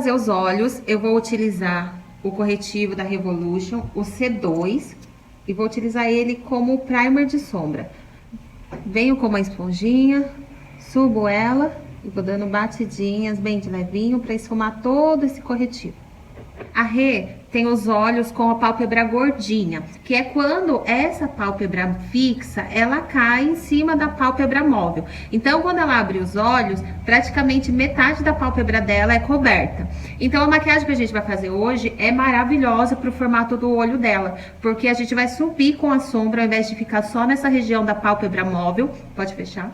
fazer os olhos, eu vou utilizar o corretivo da Revolution, o C2, e vou utilizar ele como primer de sombra. Venho com uma esponjinha, subo ela e vou dando batidinhas bem de levinho para esfumar todo esse corretivo. A Rê tem os olhos com a pálpebra gordinha, que é quando essa pálpebra fixa, ela cai em cima da pálpebra móvel. Então, quando ela abre os olhos, praticamente metade da pálpebra dela é coberta. Então, a maquiagem que a gente vai fazer hoje é maravilhosa para o formato do olho dela, porque a gente vai subir com a sombra, ao invés de ficar só nessa região da pálpebra móvel. Pode fechar?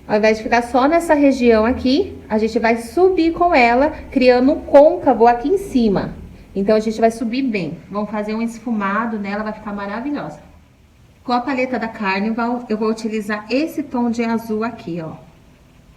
Ao invés de ficar só nessa região aqui, a gente vai subir com ela, criando um côncavo aqui em cima. Então, a gente vai subir bem. Vamos fazer um esfumado nela, vai ficar maravilhosa. Com a paleta da Carnival, eu vou utilizar esse tom de azul aqui, ó.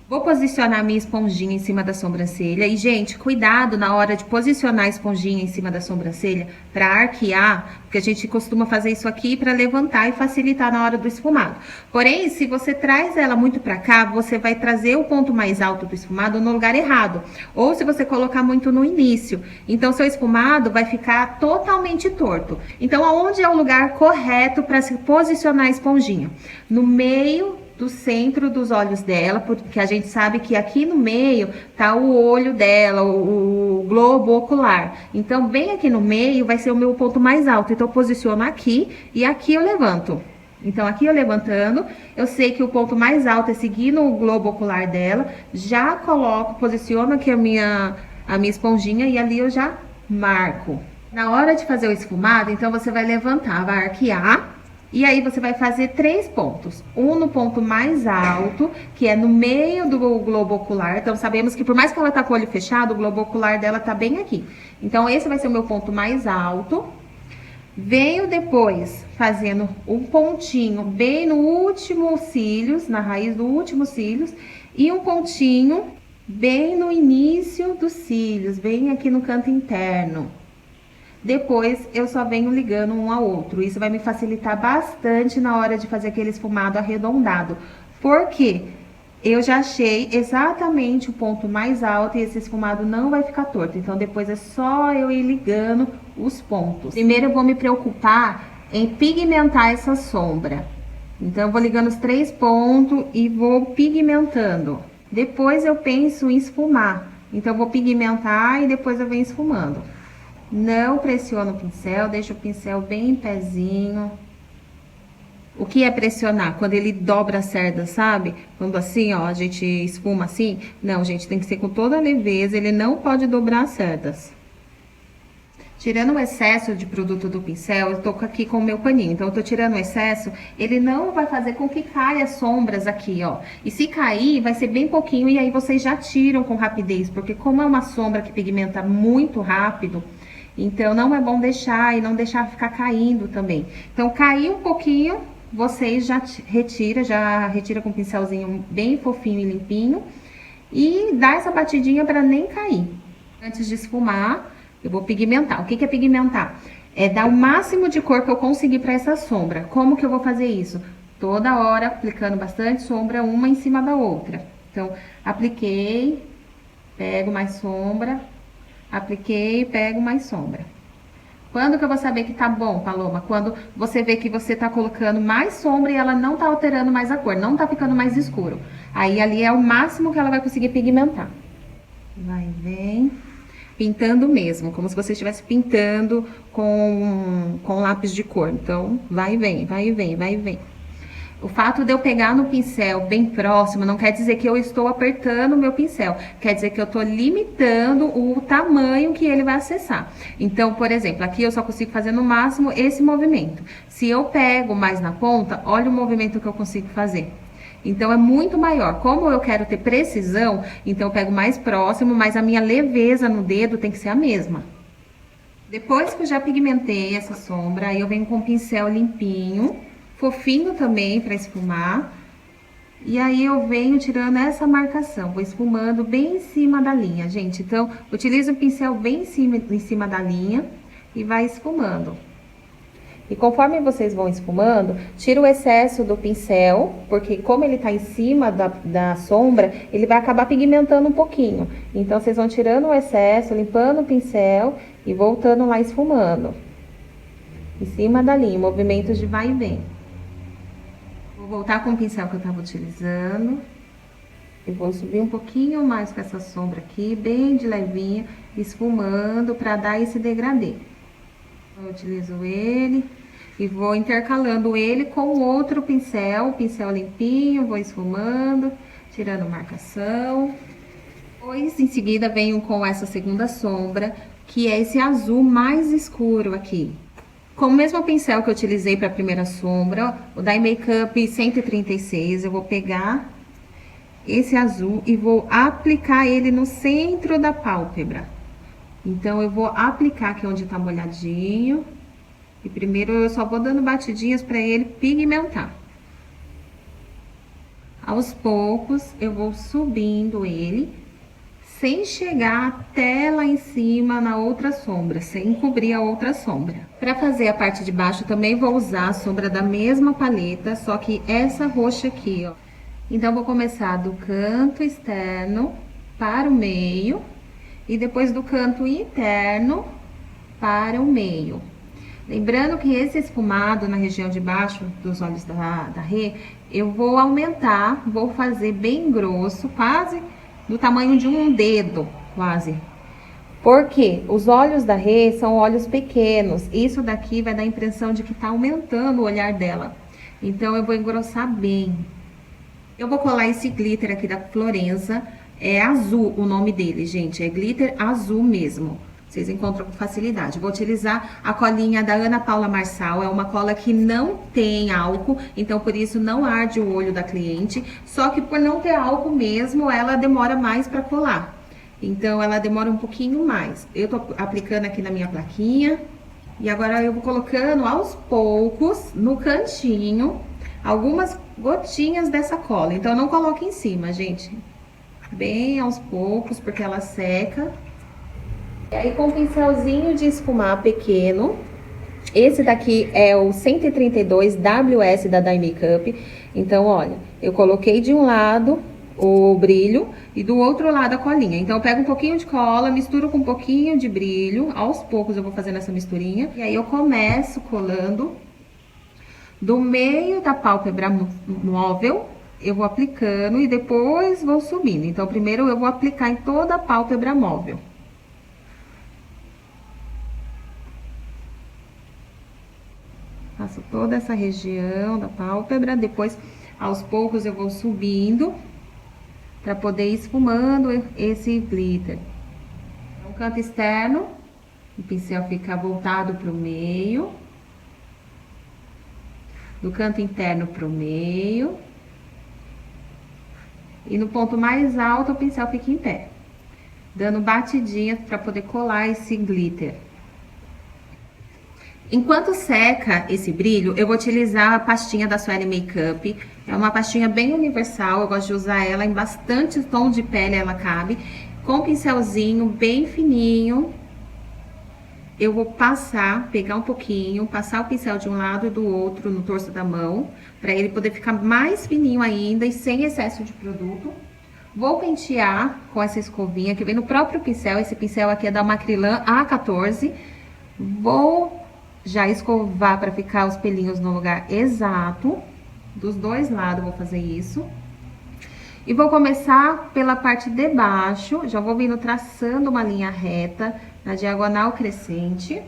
Vou posicionar minha esponjinha em cima da sobrancelha. E, gente, cuidado na hora de posicionar a esponjinha em cima da sobrancelha para arquear, porque a gente costuma fazer isso aqui para levantar e facilitar na hora do esfumado. Porém, se você traz ela muito para cá, você vai trazer o ponto mais alto do esfumado no lugar errado. Ou se você colocar muito no início. Então, seu esfumado vai ficar totalmente torto. Então, aonde é o lugar correto para se posicionar a esponjinha? No meio do centro dos olhos dela, porque a gente sabe que aqui no meio tá o olho dela, o globo ocular. Então, bem aqui no meio vai ser o meu ponto mais alto. Então, eu posiciono aqui e aqui eu levanto. Então, aqui eu levantando, eu sei que o ponto mais alto é seguindo o globo ocular dela. Já coloco, posiciono aqui a minha esponjinha e ali eu já marco. Na hora de fazer o esfumado, então, você vai levantar, vai arquear. E aí, você vai fazer 3 pontos. Um no ponto mais alto, que é no meio do globo ocular. Então, sabemos que por mais que ela tá com o olho fechado, o globo ocular dela tá bem aqui. Então, esse vai ser o meu ponto mais alto. Venho depois fazendo um pontinho bem no último cílios, na raiz do último cílios. E um pontinho bem no início dos cílios, bem aqui no canto interno. Depois, eu só venho ligando um ao outro. Isso vai me facilitar bastante na hora de fazer aquele esfumado arredondado. Porque eu já achei exatamente o ponto mais alto e esse esfumado não vai ficar torto. Então, depois é só eu ir ligando os pontos. Primeiro, eu vou me preocupar em pigmentar essa sombra. Então, eu vou ligando os 3 pontos e vou pigmentando. Depois, eu penso em esfumar. Então, eu vou pigmentar e depois eu venho esfumando. Não pressiono o pincel, deixo o pincel bem em pezinho. O que é pressionar? Quando ele dobra a cerda, sabe? Quando assim, ó, a gente esfuma assim. Não, gente, tem que ser com toda a leveza, ele não pode dobrar as cerdas. Tirando o excesso de produto do pincel, eu tô aqui com o meu paninho. Então, eu tô tirando o excesso, ele não vai fazer com que caia as sombras aqui, ó. E se cair, vai ser bem pouquinho e aí vocês já tiram com rapidez. Porque como é uma sombra que pigmenta muito rápido, então, não é bom deixar e não deixar ficar caindo também. Então, cair um pouquinho, vocês já retira com um pincelzinho bem fofinho e limpinho. E dá essa batidinha para nem cair. Antes de esfumar, eu vou pigmentar. O que é pigmentar? É dar o máximo de cor que eu conseguir para essa sombra. Como que eu vou fazer isso? Toda hora aplicando bastante sombra, uma em cima da outra. Então, apliquei, pego mais sombra. Apliquei, pego mais sombra. Quando que eu vou saber que tá bom, Paloma? Quando você vê que você tá colocando mais sombra e ela não tá alterando mais a cor, não tá ficando mais escuro. Aí, ali é o máximo que ela vai conseguir pigmentar. Vai, vem. Pintando mesmo, como se você estivesse pintando com lápis de cor. Então, vai e vem, vai e vem, vai e vem. O fato de eu pegar no pincel bem próximo não quer dizer que eu estou apertando o meu pincel. Quer dizer que eu estou limitando o tamanho que ele vai acessar. Então, por exemplo, aqui eu só consigo fazer no máximo esse movimento. Se eu pego mais na ponta, olha o movimento que eu consigo fazer. Então, é muito maior. Como eu quero ter precisão, então eu pego mais próximo, mas a minha leveza no dedo tem que ser a mesma. Depois que eu já pigmentei essa sombra, aí eu venho com o pincel limpinho, fofinho também para esfumar. E aí, eu venho tirando essa marcação, vou esfumando bem em cima da linha, gente. Então, utiliza o pincel bem em cima da linha e vai esfumando. E conforme vocês vão esfumando, tira o excesso do pincel, porque como ele tá em cima da sombra, ele vai acabar pigmentando um pouquinho. Então, vocês vão tirando o excesso, limpando o pincel e voltando lá esfumando. Em cima da linha, movimentos de vai e vem. Vou voltar com o pincel que eu tava utilizando. Eu vou subir um pouquinho mais com essa sombra aqui, bem de levinha, esfumando para dar esse degradê. Eu utilizo ele e vou intercalando ele com outro pincel, pincel limpinho, vou esfumando, tirando marcação. Depois, em seguida, venho com essa segunda sombra, que é esse azul mais escuro aqui. Com o mesmo pincel que eu utilizei para a primeira sombra, o Dye Makeup 136, eu vou pegar esse azul e vou aplicar ele no centro da pálpebra. Então, eu vou aplicar aqui onde tá molhadinho. E primeiro eu só vou dando batidinhas para ele pigmentar. Aos poucos, eu vou subindo ele, sem chegar até lá em cima na outra sombra, sem cobrir a outra sombra. Para fazer a parte de baixo, também vou usar a sombra da mesma paleta, só que essa roxa aqui, ó. Então, vou começar do canto externo para o meio e depois do canto interno para o meio. Lembrando que esse esfumado na região de baixo dos olhos da Rê, eu vou aumentar, vou fazer bem grosso, quase do tamanho de um dedo, quase. Porque os olhos da Rê são olhos pequenos, isso daqui vai dar a impressão de que tá aumentando o olhar dela. Então, eu vou engrossar bem. Eu vou colar esse glitter aqui da Florença, é azul o nome dele, gente, é glitter azul mesmo. Vocês encontram com facilidade. Vou utilizar a colinha da Ana Paula Marçal, é uma cola que não tem álcool, então por isso não arde o olho da cliente. Só que por não ter álcool mesmo, ela demora mais para colar. Então ela demora um pouquinho mais. Eu tô aplicando aqui na minha plaquinha. E agora eu vou colocando aos poucos, no cantinho, algumas gotinhas dessa cola. Então não coloque em cima, gente. Bem aos poucos, porque ela seca. E aí, com um pincelzinho de esfumar pequeno, esse daqui é o 132 WS da Dye Makeup. Então, olha, eu coloquei de um lado o brilho e do outro lado a colinha. Então, eu pego um pouquinho de cola, misturo com um pouquinho de brilho. Aos poucos eu vou fazendo essa misturinha. E aí, eu começo colando do meio da pálpebra móvel. Eu vou aplicando e depois vou subindo. Então, primeiro eu vou aplicar em toda a pálpebra móvel. Faço toda essa região da pálpebra, depois, aos poucos, eu vou subindo para poder ir esfumando esse glitter. No canto externo, o pincel fica voltado para o meio. Do canto interno para o meio. E no ponto mais alto, o pincel fica em pé. Dando batidinhas para poder colar esse glitter. Enquanto seca esse brilho, eu vou utilizar a pastinha da Sueli Makeup. É uma pastinha bem universal, eu gosto de usar ela em bastante tom de pele, ela cabe. Com um pincelzinho bem fininho, eu vou pegar um pouquinho, passar o pincel de um lado e do outro no torso da mão, para ele poder ficar mais fininho ainda e sem excesso de produto. Vou pentear com essa escovinha que vem no próprio pincel, esse pincel aqui é da Macrylan A14. Vou já escovar para ficar os pelinhos no lugar exato. Dos dois lados vou fazer isso. E vou começar pela parte de baixo. Já vou vindo traçando uma linha reta na diagonal crescente.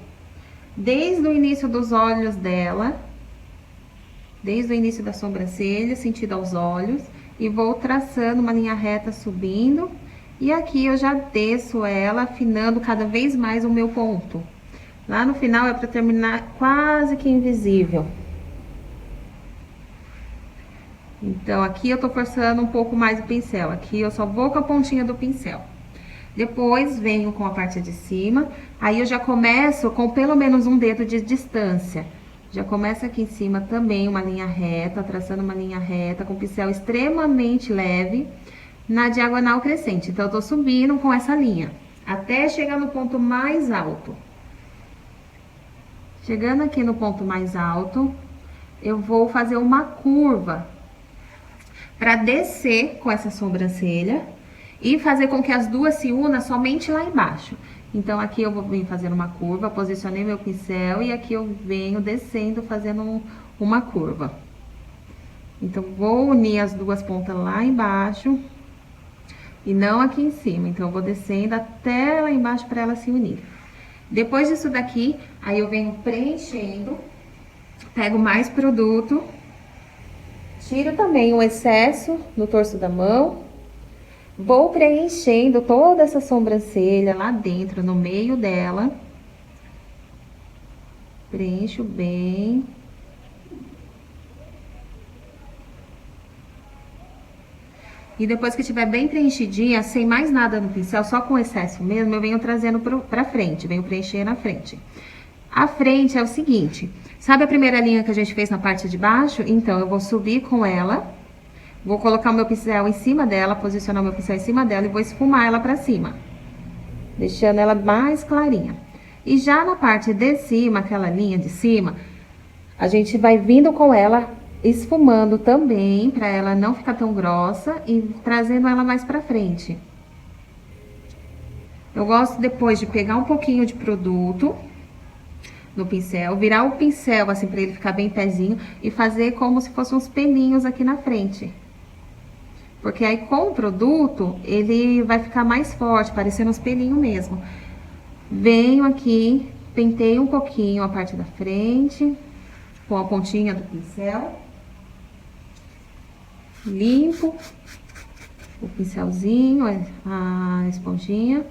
Desde o início dos olhos dela. Desde o início da sobrancelha, sentido aos olhos. E vou traçando uma linha reta subindo. E aqui eu já desço ela, afinando cada vez mais o meu ponto. Lá no final é para terminar quase que invisível. Então, aqui eu tô forçando um pouco mais o pincel. Aqui eu só vou com a pontinha do pincel. Depois, venho com a parte de cima. Aí, eu já começo com pelo menos um dedo de distância. Já começa aqui em cima também uma linha reta, traçando uma linha reta com o pincel extremamente leve na diagonal crescente. Então, eu tô subindo com essa linha, até chegar no ponto mais alto. Chegando aqui no ponto mais alto, eu vou fazer uma curva para descer com essa sobrancelha e fazer com que as duas se unam somente lá embaixo. Então, aqui eu vou vir fazendo uma curva, posicionei meu pincel e aqui eu venho descendo, fazendo uma curva. Então, vou unir as duas pontas lá embaixo e não aqui em cima. Então, eu vou descendo até lá embaixo para elas se unirem. Depois disso daqui, aí eu venho preenchendo, pego mais produto, tiro também o excesso no torso da mão, vou preenchendo toda essa sobrancelha lá dentro, no meio dela. Preencho bem. E depois que estiver bem preenchidinha, sem mais nada no pincel, só com excesso mesmo, eu venho trazendo pra frente, venho preencher na frente. A frente é o seguinte, sabe a primeira linha que a gente fez na parte de baixo? Então, eu vou subir com ela, vou colocar o meu pincel em cima dela, posicionar o meu pincel em cima dela e vou esfumar ela pra cima, deixando ela mais clarinha. E já na parte de cima, aquela linha de cima, a gente vai vindo com ela, esfumando também, pra ela não ficar tão grossa e trazendo ela mais pra frente. Eu gosto depois de pegar um pouquinho de produto no pincel, virar o pincel assim pra ele ficar bem pezinho e fazer como se fossem uns pelinhos aqui na frente. Porque aí com o produto, ele vai ficar mais forte, parecendo uns pelinhos mesmo. Venho aqui, penteio um pouquinho a parte da frente, com a pontinha do pincel. Limpo o pincelzinho, a esponjinha,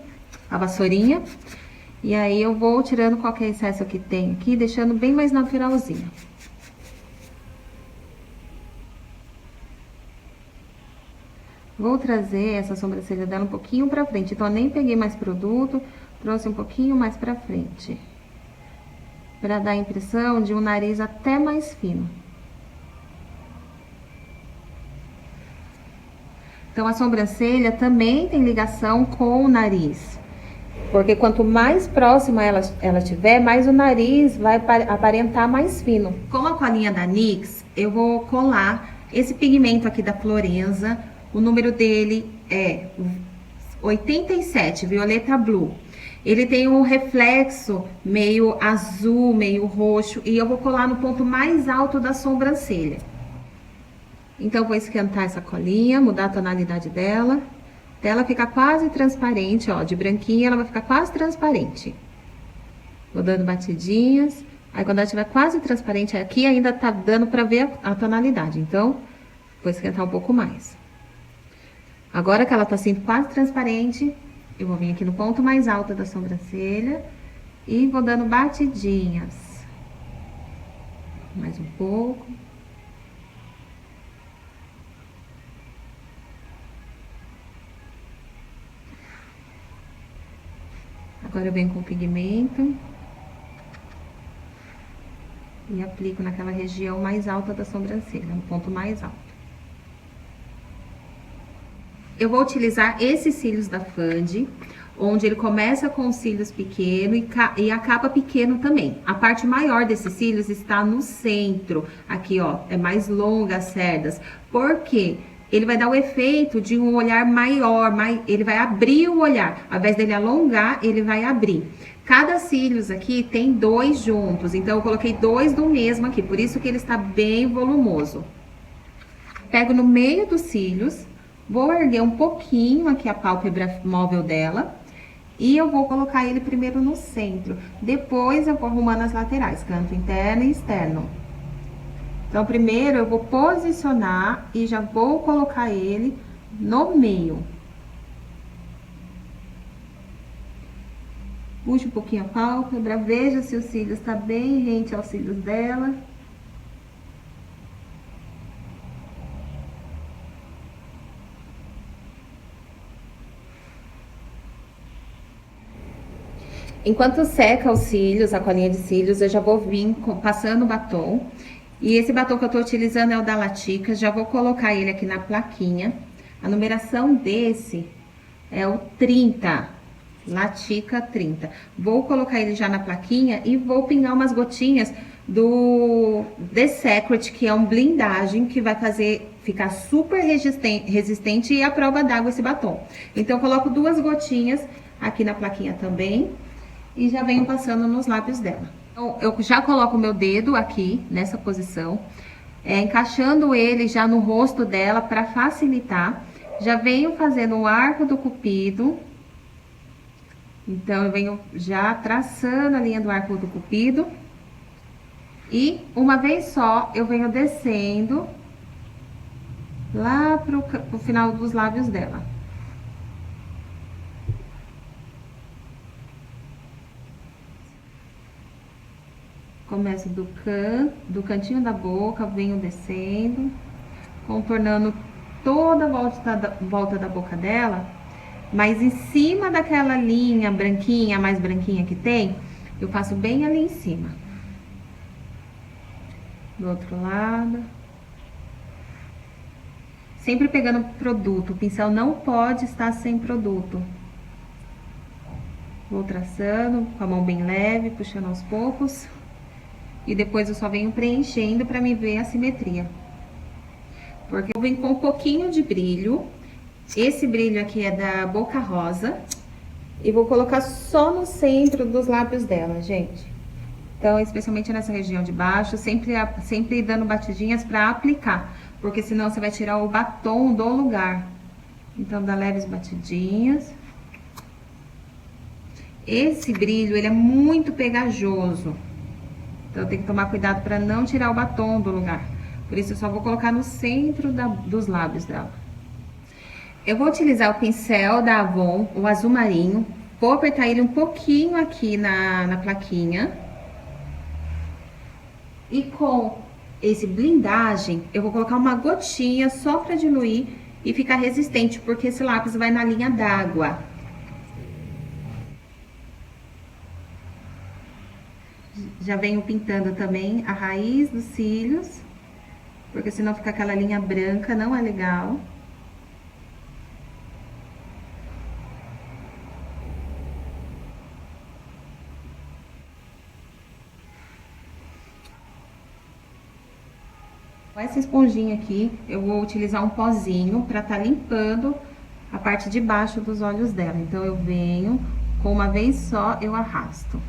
a vassourinha. E aí, eu vou tirando qualquer excesso que tem aqui, deixando bem mais naturalzinho. Vou trazer essa sobrancelha dela um pouquinho pra frente. Então, eu nem peguei mais produto, trouxe um pouquinho mais pra frente. Pra dar a impressão de um nariz até mais fino. Então, a sobrancelha também tem ligação com o nariz. Porque quanto mais próxima ela tiver, mais o nariz vai aparentar mais fino. Com a colinha da NYX, eu vou colar esse pigmento aqui da Florenza. O número dele é 87, Violeta Blue. Ele tem um reflexo meio azul, meio roxo. E eu vou colar no ponto mais alto da sobrancelha. Então, vou esquentar essa colinha, mudar a tonalidade dela. Até ela ficar quase transparente, ó, de branquinha ela vai ficar quase transparente. Vou dando batidinhas, aí quando ela estiver quase transparente, aqui ainda tá dando pra ver a tonalidade, então, vou esquentar um pouco mais. Agora que ela tá assim quase transparente, eu vou vir aqui no ponto mais alto da sobrancelha e vou dando batidinhas. Mais um pouco. Agora eu venho com o pigmento e aplico naquela região mais alta da sobrancelha, no ponto mais alto. Eu vou utilizar esses cílios da Fandi, onde ele começa com os cílios pequenos e acaba pequeno também. A parte maior desses cílios está no centro, aqui ó, é mais longa as cerdas. Por quê? Ele vai dar o efeito de um olhar maior, ele vai abrir o olhar. Ao invés dele alongar, ele vai abrir. Cada cílios aqui tem 2 juntos, então eu coloquei 2 do mesmo aqui, por isso que ele está bem volumoso. Pego no meio dos cílios, vou erguer um pouquinho aqui a pálpebra móvel dela e eu vou colocar ele primeiro no centro. Depois eu vou arrumando as laterais, canto interno e externo. Então, primeiro eu vou posicionar e já vou colocar ele no meio. Puxe um pouquinho a pálpebra, veja se o cílio está bem rente aos cílios dela. Enquanto seca os cílios, a colinha de cílios, eu já vou vir passando o batom. E esse batom que eu tô utilizando é o da Latica, já vou colocar ele aqui na plaquinha. A numeração desse é o 30. Latica 30. Vou colocar ele já na plaquinha e vou pingar umas gotinhas do The Secret, que é um blindagem que vai fazer ficar super resistente e à prova d'água esse batom. Então, eu coloco 2 gotinhas aqui na plaquinha também e já venho passando nos lábios dela. Então, eu já coloco o meu dedo aqui, nessa posição, encaixando ele já no rosto dela para facilitar. Já venho fazendo o arco do cupido. Então, eu venho já traçando a linha do arco do cupido. E, uma vez só, eu venho descendo lá pro final dos lábios dela. Começo do cantinho da boca, venho descendo, contornando toda a volta da boca dela, mas em cima daquela linha branquinha, mais branquinha que tem, eu faço bem ali em cima. Do outro lado. Sempre pegando produto, o pincel não pode estar sem produto. Vou traçando com a mão bem leve, puxando aos poucos. E depois eu só venho preenchendo pra me ver a simetria. Porque eu venho com um pouquinho de brilho. Esse brilho aqui é da Boca Rosa. E vou colocar só no centro dos lábios dela, gente. Então, especialmente nessa região de baixo, sempre dando batidinhas pra aplicar. Porque senão você vai tirar o batom do lugar. Então, dá leves batidinhas. Esse brilho, ele é muito pegajoso. Então, tem que tomar cuidado pra não tirar o batom do lugar. Por isso, eu só vou colocar no centro dos lábios dela. Eu vou utilizar o pincel da Avon, o azul marinho. Vou apertar ele um pouquinho aqui na plaquinha. E com esse blindagem, eu vou colocar uma gotinha só pra diluir e ficar resistente, porque esse lápis vai na linha d'água. Já venho pintando também a raiz dos cílios, porque senão fica aquela linha branca, não é legal. Com essa esponjinha aqui, eu vou utilizar um pozinho pra tá limpando a parte de baixo dos olhos dela. Então, eu venho, com uma vez só, eu arrasto.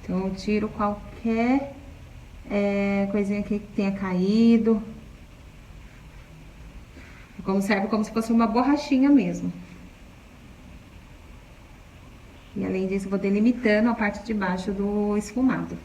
Então, eu tiro qualquer coisinha que tenha caído. Serve como se fosse uma borrachinha mesmo. E além disso, vou delimitando a parte de baixo do esfumado.